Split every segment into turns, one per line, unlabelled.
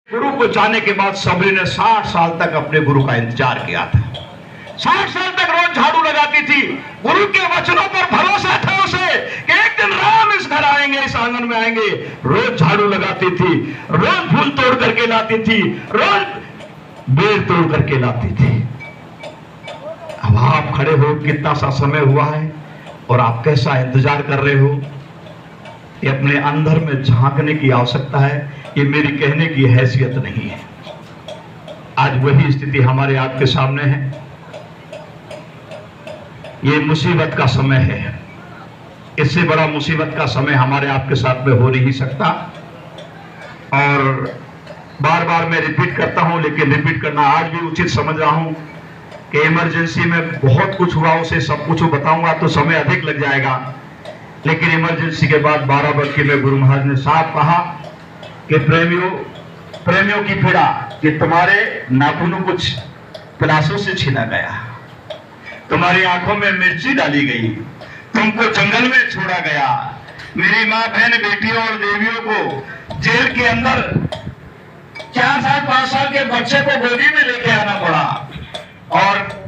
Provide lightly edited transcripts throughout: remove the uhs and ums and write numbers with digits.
गुरु को जाने के बाद सबरी ने 60 साल तक अपने गुरु का इंतजार किया था। 60 साल तक रोज झाड़ू लगाती थी। गुरु के वचनों पर भरोसा था उसे कि एक दिन राम इस घर आएंगे, इस आंगन में आएंगे। रोज झाड़ू लगाती थी, रोज फूल तोड़ करके लाती थी, रोज बेर तोड़ करके लाती थी। अब आप खड़े हो, कितना सा समय हुआ है और आप कैसा इंतजार कर रहे हो? ये अपने अंदर में झांकने की आवश्यकता है। ये मेरी कहने की हैसियत नहीं है। आज वही स्थिति हमारे आपके सामने है। ये मुसीबत का समय है। इससे बड़ा मुसीबत का समय हमारे आपके साथ में हो नहीं सकता। और बार बार मैं रिपीट करता हूं, लेकिन रिपीट करना आज भी उचित समझ रहा हूं कि इमरजेंसी में बहुत कुछ हुआ, उसे सब कुछ बताऊंगा तो समय अधिक लग जाएगा। लेकिन इमरजेंसी के बाद 12 बजे में गुरु महाराज ने साफ कहा कि प्रेमियों की पीड़ा कि तुम्हारे नाखूनों कुछ पिलासों से छीना गया, तुम्हारी आंखों में मिर्ची डाली गई, तुमको जंगल में छोड़ा गया, मेरी माँ बहन बेटियों और देवियों को जेल के अंदर 4 साल 5 साल के बच्चे को गोदी में लेके आना पड़ा और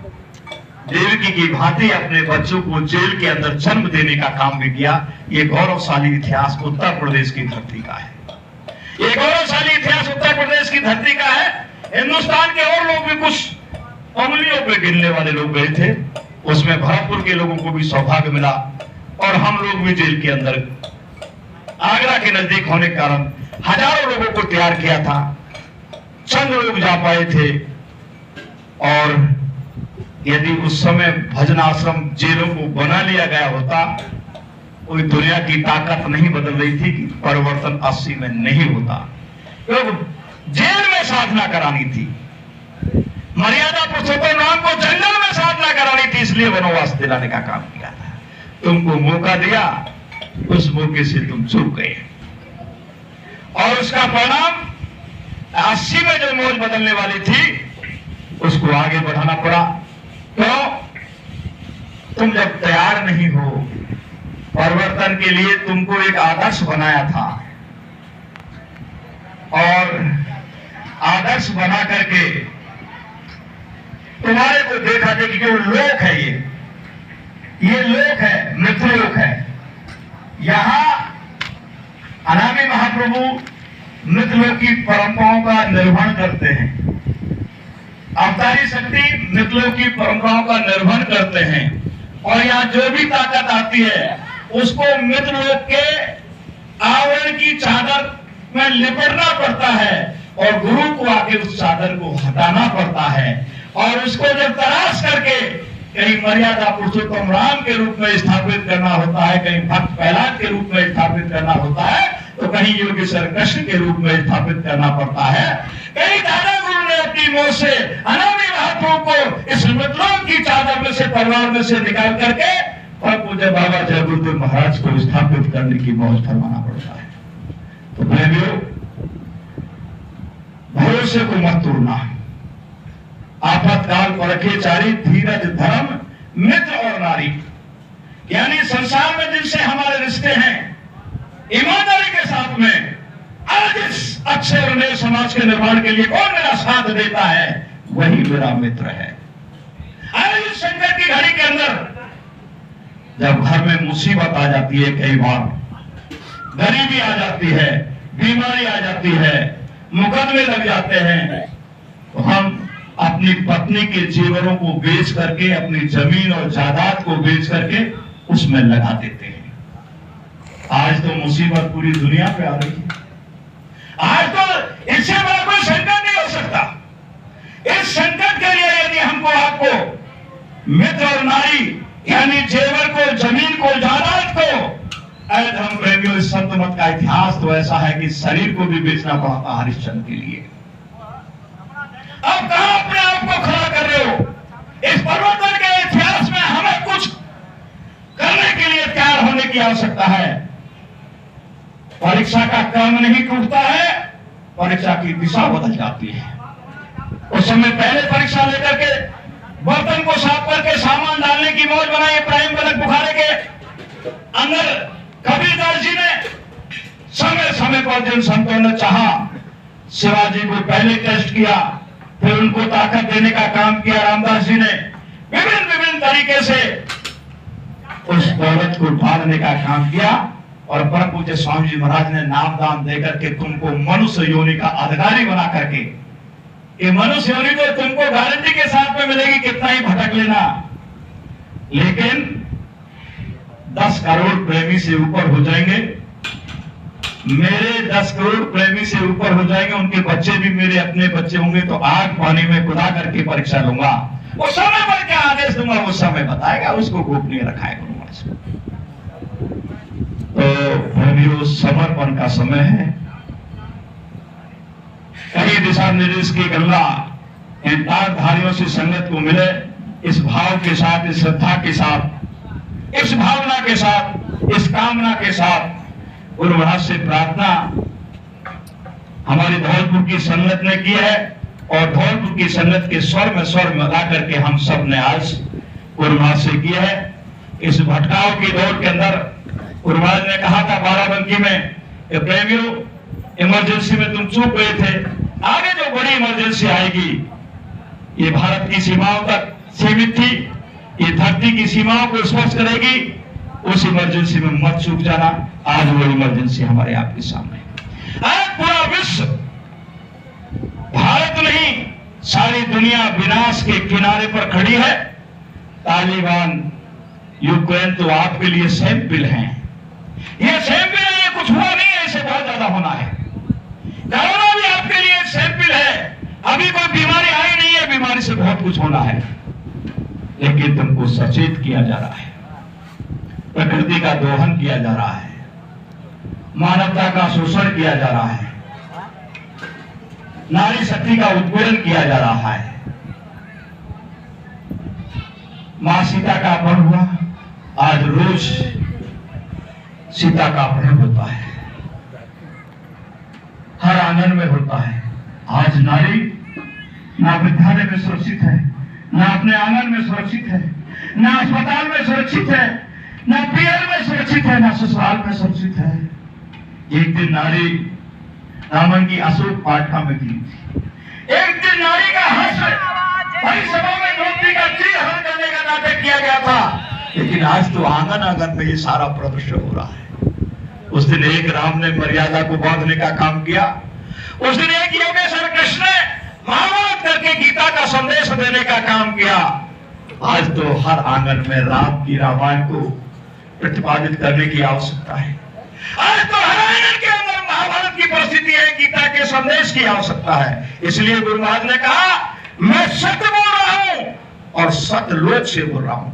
देवकी की भांति अपने बच्चों को जेल के अंदर जन्म देने का काम भी किया। ये गौरवशाली इतिहास उत्तर प्रदेश की धरती का है। ये गौरवशाली इतिहास उत्तर प्रदेश की धरती का है। हिंदुस्तान के और लोग भी कुछ उंगलियों पे गिनने वाले लोग गए थे, उसमें भरतपुर के लोगों को भी सौभाग्य मिला और हम लोग भी जेल के अंदर आगरा के नजदीक होने के कारण हजारों लोगों को तैयार किया था, चंद लोग जा पाए थे। और यदि उस समय भजन आश्रम जेलों को बना लिया गया होता, कोई दुनिया की ताकत नहीं बदल रही थी कि परिवर्तन 80 में नहीं होता। तो जेल में साधना करानी थी, मर्यादा पुरुषोत्तम राम को जंगल में साधना करानी थी, इसलिए वनवास दिलाने का काम किया था। तुमको मौका दिया, उस मौके से तुम चूक गए और उसका परिणाम 80 में जो मौज बदलने वाली थी उसको आगे बढ़ाना पड़ा। क्यों? तुम जब तैयार नहीं हो परिवर्तन के लिए, तुमको एक आदर्श बनाया था और आदर्श बना करके तुम्हारे को देखा था कि जो लोक है, ये लोक है, मृत्युलोक है। यहां अनामी महाप्रभु मृत्युलोक की परंपराओं का निर्वहन करते हैं। अवतारी शक्ति मृत्युलोक की परंपराओं का निर्वहन करते हैं और यहाँ जो भी ताकत आती है उसको मृत्युलोक के आवरण की चादर में लिपटना पड़ता है और गुरु को आके उस चादर को हटाना पड़ता है और उसको जब तलाश करके कहीं मर्यादा पुरुषोत्तम राम के रूप में स्थापित करना होता है, कहीं भक्त प्रहलाद के रूप में स्थापित करना होता है, तो कहीं योगेश्वर कृष्ण के रूप में स्थापित करना पड़ता है। कहीं दादा गुरु ने अपनी मौत से अनामी महाप्रभु को इस मृत्युलोक की चादर में से, परिवार में से निकाल करके और पूज्य बाबा जय गुरुदेव महाराज को स्थापित करने की मौज फरमाना पड़ता है। तो प्रेमियों, भरोसे को मत तोड़ना। आपातकाल परखे चारी, धीरज धर्म मित्र और नारी, यानी संसार में जिनसे हमारे रिश्ते हैं ईमानदारी के साथ में, आज इस अच्छे और नए समाज के निर्माण के लिए कौन मेरा साथ देता है, वही मेरा मित्र है। आज इस संकट की घड़ी के अंदर जब घर में मुसीबत आ जाती है, कई बार गरीबी आ जाती है, बीमारी आ जाती है, मुकदमे लग जाते हैं, तो हम अपनी पत्नी के जेवरों को बेच करके, अपनी जमीन और जायदाद को बेच करके उसमें लगा देते हैं। आज तो मुसीबत पूरी दुनिया पे आ रही है। आज तो इससे बड़ा कोई संकट नहीं हो सकता। इस संकट के लिए यदि हमको आपको मित्र और नारी यानी जेवर को, जमीन को, जायदाद को, धर्म प्रेमियों, इस संत मत का इतिहास तो ऐसा है कि शरीर को भी बेचना पड़ा था हरिश्चंद्र के लिए। अब कहां अपने आप को खड़ा कर रहे हो? इस परिवर्तन के इतिहास में हमें कुछ करने के लिए तैयार होने की आवश्यकता है। परीक्षा का क्रम नहीं टूटता है, परीक्षा की दिशा बदल जाती है। उस समय पहले परीक्षा लेकर के बर्तन को साफ करके सामान डालने की मौज बनाई इब्राहिम बलक बुखारे के अंदर। कबीरदास जी ने समय समय पर जिन संतों ने चाहा शिवाजी को पहले टेस्ट किया, फिर उनको ताकत देने का काम किया रामदास जी ने। विभिन्न विभिन्न तरीके से उस दौलत को ढालने का काम किया और परम पूज्य स्वामी जी महाराज ने नाम दान देकर के तुमको मनुष्य योनि का अधिकारी बना करके, ये मनुष्य योनि तो तुमको गारंटी के साथ में मिलेगी, कितना ही भटक लेना, लेकिन 10 करोड़ प्रेमी से ऊपर हो जाएंगे, मेरे 10 करोड़ प्रेमी से ऊपर हो जाएंगे, उनके बच्चे भी मेरे अपने बच्चे होंगे, तो आग पानी में खुदा करके परीक्षा लूंगा, उस समय पर क्या आदेश दूंगा उस समय बताएगा, उसको गोपनीय रखा है। तो प्रेमियों, समर्पण का समय है। कई दिशा निर्देश की गंगा इन तारधारियों से संगत को मिले, इस भाव के साथ, इस श्रद्धा के साथ, इस भावना के साथ, इस कामना के साथ गुरु महाराज से प्रार्थना हमारी धौलपुर की संगत ने की है और धौलपुर की संगत के स्वर में ला करके हम सब ने आज गुरु महाराज से किया है। इस भटकाव की दौड़ के अंदर गुरु महाराज ने कहा था बाराबंकी में, प्रेमियों इमरजेंसी में तुम चूक गए थे, आगे जो बड़ी इमरजेंसी आएगी ये भारत की सीमाओं तक सीमित थी, ये धरती की सीमाओं को स्पर्श करेगी, उस इमरजेंसी में मत चूक जाना। आज वो इमरजेंसी हमारे आपके सामने, आज पूरा विश्व, भारत नहीं सारी दुनिया विनाश के किनारे पर खड़ी है। तालिबान, यूक्रेन तो आपके लिए सैंपल हैं, ये सैंपल है, ये कुछ हुआ नहीं है, इसे बहुत ज्यादा होना है। कोरोना भी आपके लिए एक सैंपल है, अभी कोई बीमारी आई नहीं है, बीमारी से बहुत कुछ होना है, लेकिन तुमको सचेत किया जा रहा है, प्रकृति का दोहन किया जा रहा है, मानवता का शोषण किया जा रहा है, नारी शक्ति का उत्पीड़न किया जा रहा है। मां सीता का अपहरण हुआ, आज रोज सीता का अपहरण होता है, हर आंगन में होता है। आज नारी ना विद्यालय में सुरक्षित है, ना अपने आंगन में सुरक्षित है, ना अस्पताल में सुरक्षित है, ना पीएल में सुरक्षित है, ना ससुराल में सुरक्षित है। एक दिन नारी रामन की अशोक वाटिका में थी, एक दिन नारी का हर्ष बड़ी सभा में द्रौपदी का चीरहरण करने का नाटक किया गया था, लेकिन आज तो आंगन आंगन में ये सारा प्रदर्शन हो रहा है। उस दिन एक राम ने मर्यादा को बांधने का काम किया, उस दिन एक योगेश्वर कृष्ण ने महाभारत करके गीता का संदेश देने का काम किया। आज तो हर आंगन में राम की रामायण को प्रतिपादित करने की आवश्यकता है। आज तो हर आंगन के अंदर महाभारत की परिस्थिति है, गीता के संदेश की आवश्यकता है। इसलिए गुरु महाराज ने कहा, मैं सत्य बोल रहा हूं और सत्य लोक से बोल रहा हूं।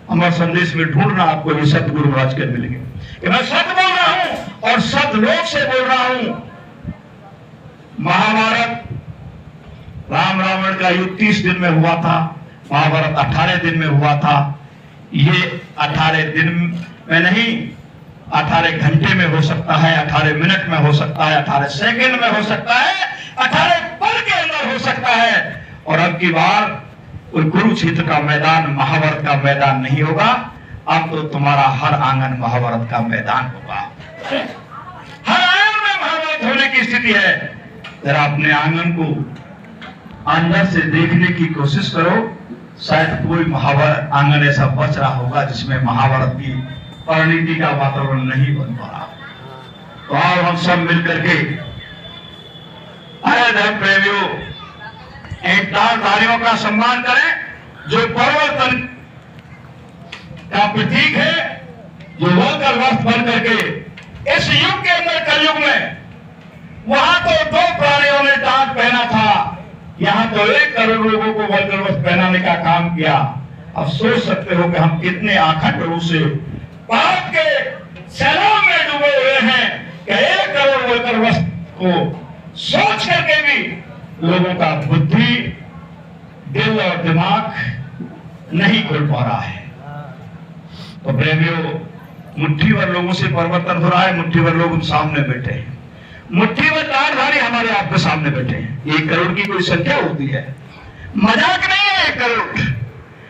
हमारे संदेश में ढूंढना आपको ये सत्य गुरु महाराज के मिलेंगे कि मैं सत्य बोल रहा हूं और सत्य लोक से बोल रहा हूं। महाभारत, राम रावण का युद्ध 30 दिन में हुआ था, महाभारत 18 दिन में हुआ था। ये 18 दिन में नहीं, 18 घंटे में हो सकता है, 18 मिनट में हो सकता है, 18 सेकंड में हो सकता है, 18 पल के अंदर हो सकता है। और अब की बार कुरुक्षेत्र का मैदान महाभारत का मैदान नहीं होगा, अब तो तुम्हारा हर आंगन महाभारत का मैदान होगा। हर आंगन में महाभारत होने की स्थिति है। जरा अपने आंगन को अंदर से देखने की कोशिश करो, शायद कोई महाभारत आंगन ऐसा बच रहा होगा जिसमें महाभारत की परिणति का वातावरण नहीं बन पा रहा। तो आओ हम सब मिलकर के, अरे धर्म प्रेमियों, एक तारधारियों का सम्मान करें जो परिवर्तन का प्रतीक है, जो वलकर वस्त्र बन करके इस युग के अंदर, कलयुग में, वहां तो 2 प्राणियों ने टाट पहना था, यहां तो 1 करोड़ लोगों को वलकर वस्त्र पहनाने का काम किया। अब सोच सकते हो कि हम कितने आखंड रूप से पाप के सैलाब में डूबे हुए हैं कि 1 करोड़ वलकर वस्त्र को सोच करके भी लोगों का बुद्धि, दिल और दिमाग नहीं खुल पा रहा है। तो प्रेमियों, मुट्ठी भर लोगों से परिवर्तन हो रहा है, मुट्ठी भर लोग सामने बैठे हैं, मुट्ठी भर तारधारी हमारे आपके सामने बैठे हैं। 1 करोड़ की कोई संख्या होती है, मजाक नहीं है 1 करोड़,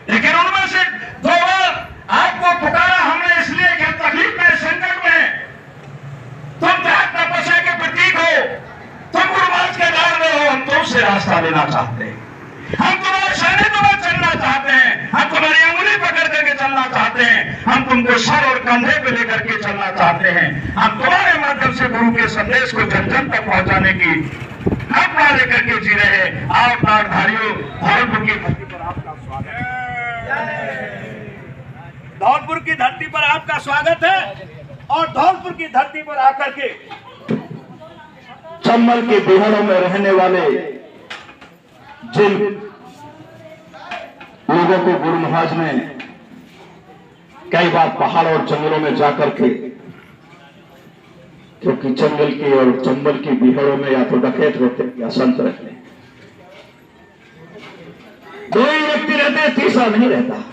लेकिन उनमें से 2 बार आपको पुकारा हमने इसलिए कि तकलीफ में, संकट में तुम त्याग तपस्या के प्रतीक हो, तुम गुरु महाराज रास्ता लेना चाहते हैं, हम तुम्हारे सानिध्य में चलना चाहते हैं, हम तुम्हारी अंगुली पकड़ करके चलना चाहते हैं, हम तुमको सर और कंधे पे लेकर के चलना चाहते हैं। हम तुम्हारे माध्यम से गुरु के संदेश को जन जन तक पहुंचाने की अपना लेकर के जी रहे हैं। आओ प्राणधारियों, धौलपुर की धरती पर आपका स्वागत है।
धौलपुर की धरती पर आपका स्वागत है और धौलपुर की धरती पर आकर के
चंबल के बिहारों में रहने वाले जिन लोगों को गुरु महाराज ने कई बार पहाड़ और जंगलों में जाकर के, क्योंकि जंगल के और चंबल के बिहारों में या तो डकैत रहते हैं या संत रहते हैं, दो ही व्यक्ति रहते हैं, तीसरा नहीं रहता।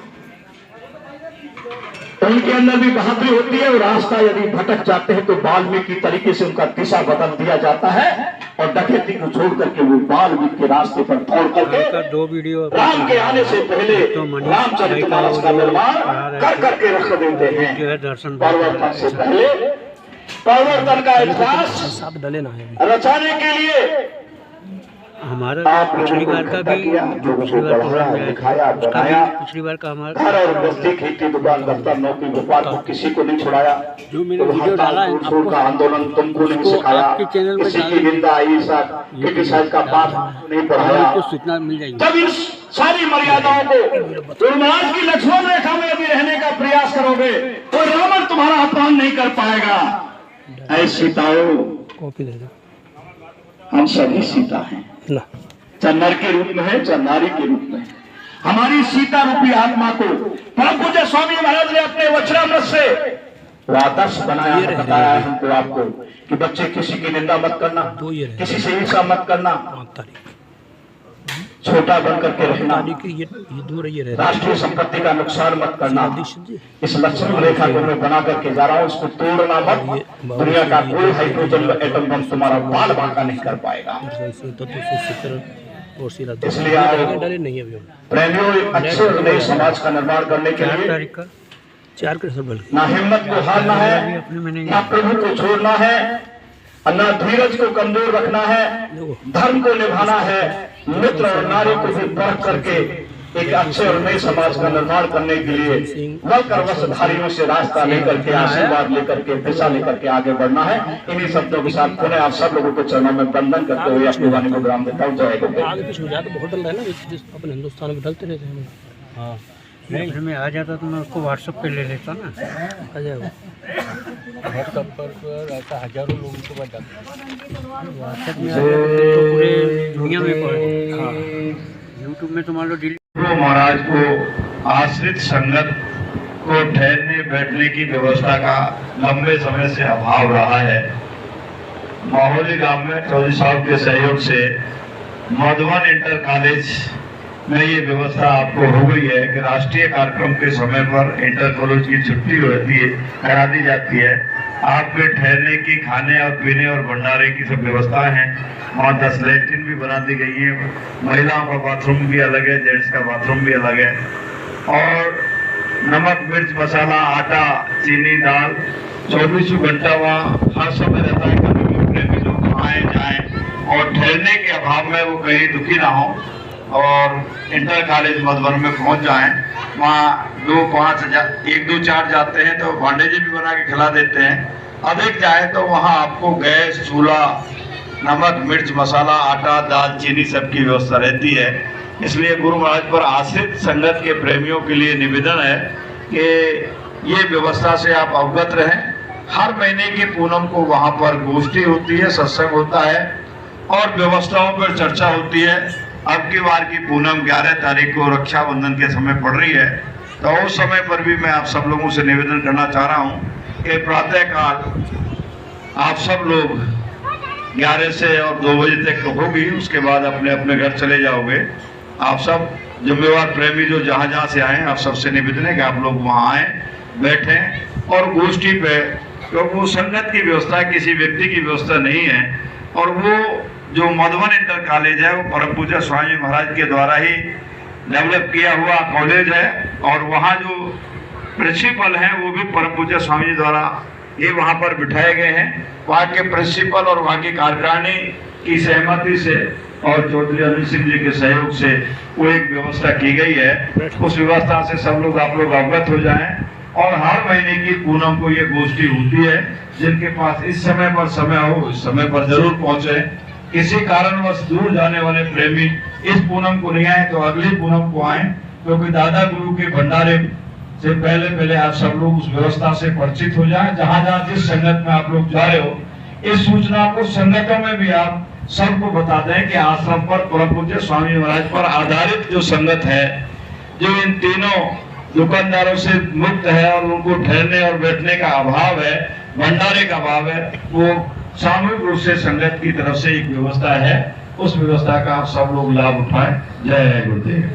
उनके अंदर भी बहादुरी होती है और रास्ता यदि भटक जाते हैं तो वाल्मीकि तरीके से उनका दिशा बदल दिया जाता है और डकैती को छोड़ करके वो वाल्मीकि के रास्ते पर दौड़ करके
दो वीडियो
राम के आने से पहले रामचरितमानस का निर्माण कर करके रख देते हैं। परिवर्तन से पहले परिवर्तन का इतिहास रचाने के लिए
हमारा पिछली बार का भी पिछली बार का हमारा
घर और बस्ती, खेती, दुकान, दफ्तर, नौकरी, व्यापार को किसी को नहीं छुड़ाया।
जो मैंने वीडियो डाला है
आपको का आंदोलन तुमको नहीं सिखाया,
आपके चैनल में
किसी की निंदा क्रिटिसाइज का पाठ नहीं पढ़ाया।
तो सूचना मिल जाएगी।
जब इन सारी मर्यादाओं को गुरु महाराज की लक्ष्मण रेखा में यदि रहने का प्रयास करोगे तो रावण तुम्हारा अपमान नहीं कर पाएगा। ऐ सीताओं,
कॉपी दे दो।
हम सभी सीता हैं, चाहे नर के रूप में है चाहे नारी के रूप में है। हमारी सीता रूपी आत्मा को परम पूज्य स्वामी महाराज ने अपने वचनामृत से आदर्श बनाया है, बताया है हमको आपको कि बच्चे किसी की निंदा मत करना, किसी से हिंसा मत करना, छोटा बन करके रहना, राष्ट्रीय संपत्ति का नुकसान मत करना। इस लक्ष्मण रेखा को मैं बना करके जा रहा हूँ, इसको तोड़ना मत। दुनिया का कोई हाइड्रोजन एटम बम तुम्हारा बाल बांका नहीं कर पाएगा। इसलिए प्रेमियों, अच्छे और नए समाज का निर्माण करने के लिए ना हिम्मत को हारना है, ना प्रभु को छोड़ना है, ना धीरज को कमजोर रखना है, धर्म को निभाना है, मित्र और नारी को भी परख करके एक अच्छे और नए समाज का निर्माण करने के लिए वलकर वस्त्रधारियों से रास्ता लेकर के, आशीर्वाद लेकर के, दिशा लेकर के आगे बढ़ना है। इन्हीं शब्दों के साथ पुनः आप सब लोगों को चरणों में वंदन करते हुए अपनी वाणी को विराम देता हूँ। जय गुरु।
आगे कुछ हो जाता बहुत डल रहा है ना, अपने हिंदुस्तान में डलते रहते हैं। हाँ, घर में आ जाता तो मैं उसको व्हाट्सएप पे ले लेता ना, आ जाएगा। व्हाट्सएप पर ऐसा हजारों लोगों को बताता, व्हाट्सएप में तो पूरे दुनिया में पड़े। यूट्यूब में तो मान लो डिलीट।
गुरु महाराज को आश्रित संगत को ठहरने बैठने की व्यवस्था का लंबे समय से अभाव रहा है। माहौली गांव में चौधरी साहब के सहयोग से मधुबन इंटर कॉलेज में ये व्यवस्था आपको हो गई है कि राष्ट्रीय कार्यक्रम के समय पर इंटर कॉलेज की छुट्टी होती है, करा दी जाती है। आपके ठहरने की, खाने और पीने और भंडारे की सब व्यवस्था है। वहाँ 10 लैट्रिन भी बना दी गई है, महिलाओं का बाथरूम भी अलग है, जेंट्स का बाथरूम भी अलग है। और नमक, मिर्च, मसाला, आटा, चीनी, दाल 24 घंटा वहाँ हर समय रहता है। कभी प्रेमी लोग आए जाए और ठहरने के अभाव में वो कहीं दुखी ना हो और इंटर कॉलेज मधुबन में पहुंच जाएं। वहाँ 1, 2, 4 जाते हैं तो भांडेजी भी बना के खिला देते हैं। अधिक जाए तो वहाँ आपको गैस, चूल्हा, नमक, मिर्च, मसाला, आटा, दाल, चीनी सबकी व्यवस्था रहती है। इसलिए गुरु महाराज पर आश्रित संगत के प्रेमियों के लिए निवेदन है कि ये व्यवस्था से आप अवगत रहें। हर महीने की पूनम को वहाँ पर गोष्ठी होती है, सत्संग होता है और व्यवस्थाओं पर चर्चा होती है। अब की बार की पूनम 11 तारीख को रक्षाबंधन के समय पड़ रही है, तो उस समय पर भी मैं आप सब लोगों से निवेदन करना चाह रहा हूँ कि प्रातः काल आप सब लोग 11 से और 2 बजे तक होगी, उसके बाद अपने अपने घर चले जाओगे। आप सब जिम्मेवार प्रेमी जो जहाँ जहाँ से आए, आप सबसे निवेदन है कि आप लोग वहाँ आए, बैठें और गोष्ठी पे, क्योंकि वो संगत की व्यवस्था किसी व्यक्ति की व्यवस्था नहीं है। और वो जो मधुबन इंटर कॉलेज है वो परम पूज्य स्वामी महाराज के द्वारा ही डेवलप किया हुआ कॉलेज है और वहाँ जो प्रिंसिपल हैं वो भी परम पूज्य स्वामी जी द्वारा ये वहाँ पर बिठाए गए हैं। वहाँ के प्रिंसिपल और वहाँ की कार्यकारिणी की सहमति से और चौधरी अनिल सिंह जी के सहयोग से वो एक व्यवस्था की गई है। उस व्यवस्था से सब लोग आप लोग अवगत हो जाएं और हर महीने की पूनम को ये गोष्ठी होती है। जिनके पास इस समय पर समय हो इस समय पर जरूर पहुंचे। किसी कारणवश दूर जाने वाले प्रेमी इस पूनम को नहीं आए तो अगली पूनम को आए, क्योंकि दादा गुरु के भंडारे से पहले आप सब लोग उस व्यवस्था से परिचित हो जाएं। जहां जहां जिस संगत में आप लोग जा रहे हो, इस सूचना को संगतों में भी आप सबको बता दें कि आश्रम पर परम पूज्य स्वामी महाराज पर आधारित जो संगत है, जो इन तीनों दुकानदारों से मुक्त है और उनको ठहरने और बैठने का अभाव है, भंडारे का अभाव है, वो सामूहिक रूप से संगत की तरफ से एक व्यवस्था है। उस व्यवस्था का आप सब लोग लाभ उठाएं। जय गुरुदेव।